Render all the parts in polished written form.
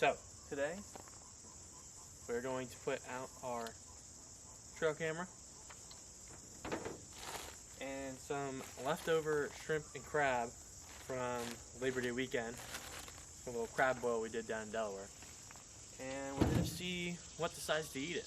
So, today we're going to put out our trail camera and some leftover shrimp and crab from Labor Day weekend, a little crab boil we did down in Delaware. And we're going to see what decides to eat it.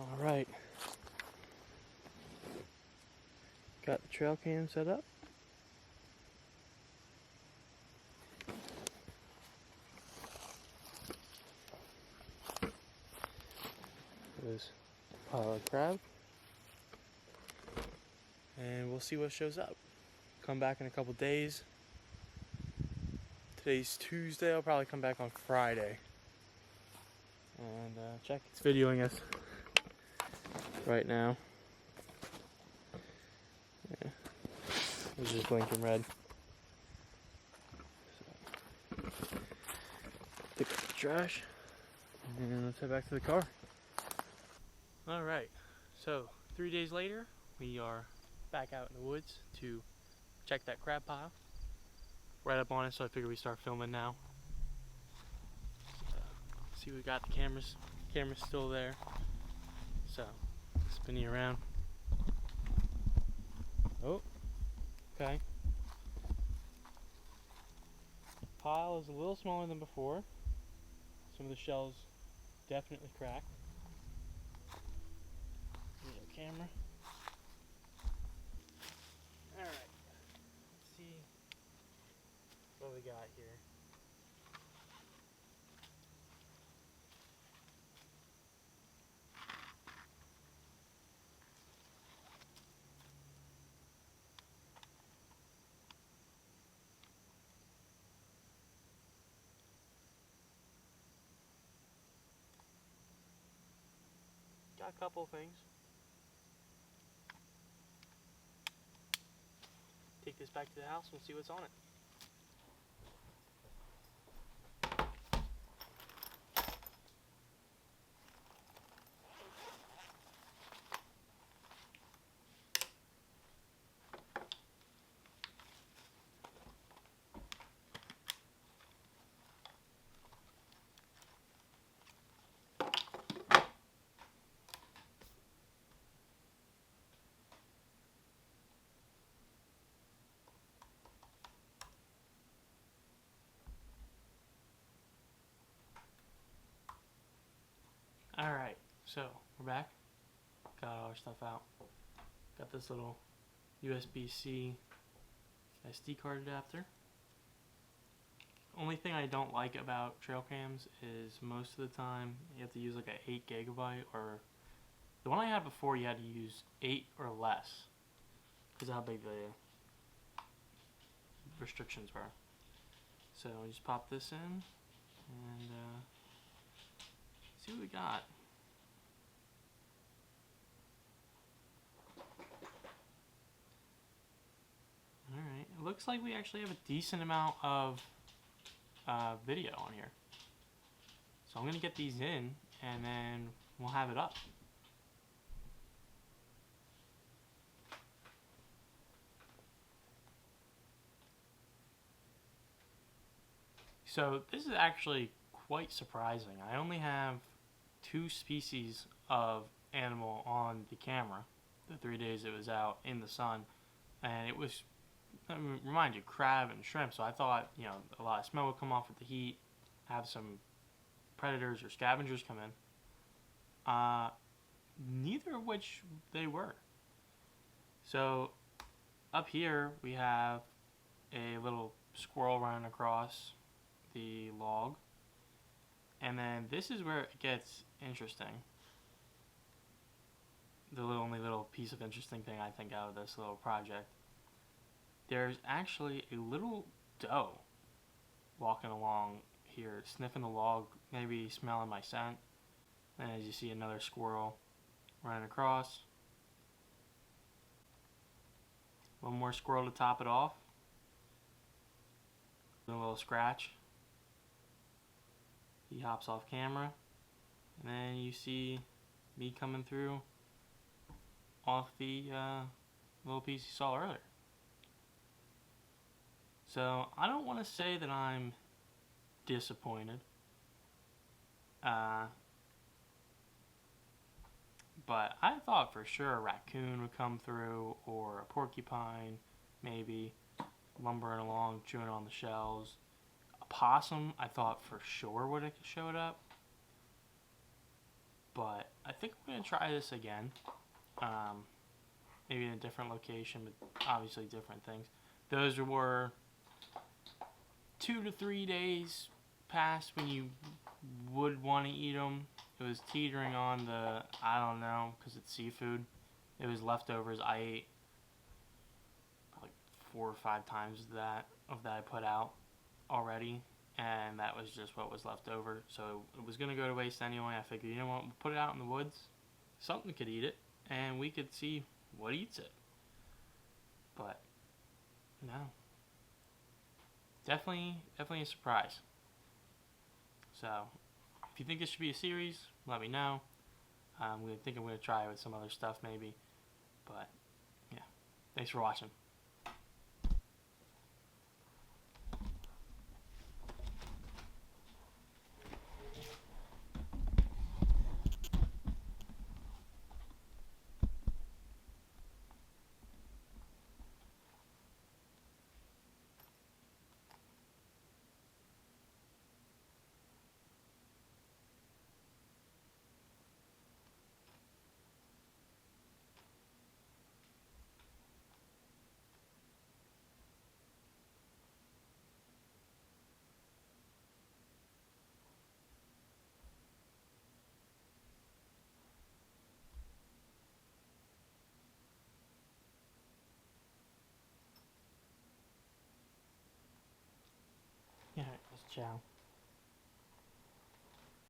All right, got the trail cam set up. There's a pile of crab, and we'll see what shows up. Come back in a couple days. Today's Tuesday. I'll probably come back on Friday and check. It's videoing us right now. Yeah. It's just blinking red. So, pick up the trash and let's head back to the car. Alright, so 3 days later, we are back out in the woods to check that crab pile. Right up on it, so I figured we start filming now. See, we got the camera's still there. So, spinning around. Oh, okay. Pile is a little smaller than before. Some of the shells definitely cracked. Here's our camera. Alright, let's see what we got here. Got a couple of things. Take this back to the house and see what's on it. So, we're back. Got all our stuff out. Got this little USB-C SD card adapter. Only thing I don't like about trail cams is most of the time you have to use like a 8 gigabyte, or the one I had before you had to use 8 or less because of how big the restrictions were. So we just pop this in and see what we got. Alright, it looks like we actually have a decent amount of video on here. So I'm going to get these in and then we'll have it up. So this is actually quite surprising. I only have 2 species of animal on the camera the 3 days it was out in the sun, and it was, remind you, crab and shrimp. So I thought, you know, a lot of smell would come off with the heat, have some predators or scavengers come in. Neither of which they were. So up here we have a little squirrel running across the log, and then this is where it gets interesting. The only little piece of interesting thing I think out of this little project. There's actually a little doe walking along here, sniffing the log, maybe smelling my scent. And as you see, another squirrel running across. One more squirrel to top it off. A little scratch. He hops off camera. And then you see me coming through off the little piece you saw earlier. So I don't want to say that I'm disappointed, but I thought for sure a raccoon would come through, or a porcupine maybe lumbering along chewing on the shells. A possum I thought for sure would have showed up, but I think I'm going to try this again, maybe in a different location, but obviously different things. Those were 2 to 3 days past when you would want to eat them. It was teetering on the, I don't know, because it's seafood. It was leftovers. I ate like 4 or 5 times of that I put out already, and that was just what was left over. So it was going to go to waste anyway. I figured, you know what, we'll put it out in the woods. Something could eat it, and we could see what eats it. But no. Definitely a surprise. So, if you think this should be a series, let me know. We think I'm going to try it with some other stuff maybe. But, yeah. Thanks for watching. Yeah, let's chow.